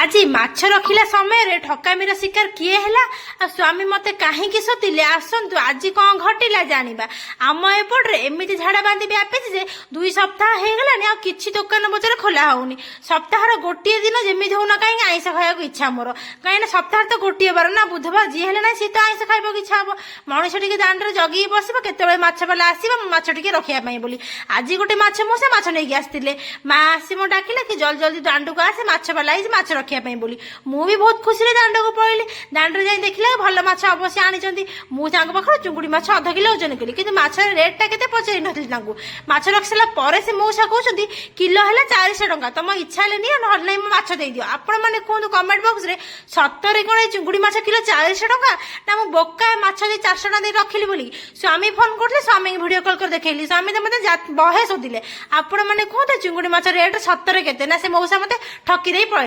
आज माछ रखिला समय ठकामीर शिकार किए है स्वामी मते कहीं शोधिले आसतु आज कौन घटला जाना आम एपटे एमती झाड़ा बांधी व्यापी जे 2 सप्ताह हो गलानी किसी दुकान बजार खोला होनी सप्ताह गोटे दिन जमी होना कहीं आईस खाया इच्छा मोर कहीं सप्ताह तो गोटे बार ना बुधवार जी है ना सी तो आईस खाइबा इच्छा हम मनीष टी दाण्ड जगी बस केतवे माछवाला आसो माछ टी रखापी बोली आज गोटे माछ मौसा माछ नहीं आसते माँ आसी मो डाकिला कि जल्दी जल्दी दाण्ड को आसे माछवाला आई माछ रखापी बोली मु भी बहुत खुशी दाण्ड को पड़ेली दाण्ड जाई देखला भल माछ अवश्य आनी मुझे पाखर चुंगुड़ी माछ 1/2 किलो ओजन कली कि माछर रेटा के पचारि नी माछ रखी सारा पर से मौसा कहते किलो है 400 टंका तुम इच्छा है नि ना माछ दे दियो आपण मैंने कहूँ कमेंट बॉक्स रे सतरे कौन चुंगुड़ी माछ किलो 400 टंका ना मु बोका माछ 400 टंका दे रखिली बोली स्वामी फोन करते स्वामी वीडियो कॉल कर देखली स्वामी तो मत बहे शोधिले आपण मैंने कहते चुंगुड़ी माछ रेट सतरे केते ना से मौसा मत ठकी दे पड़े।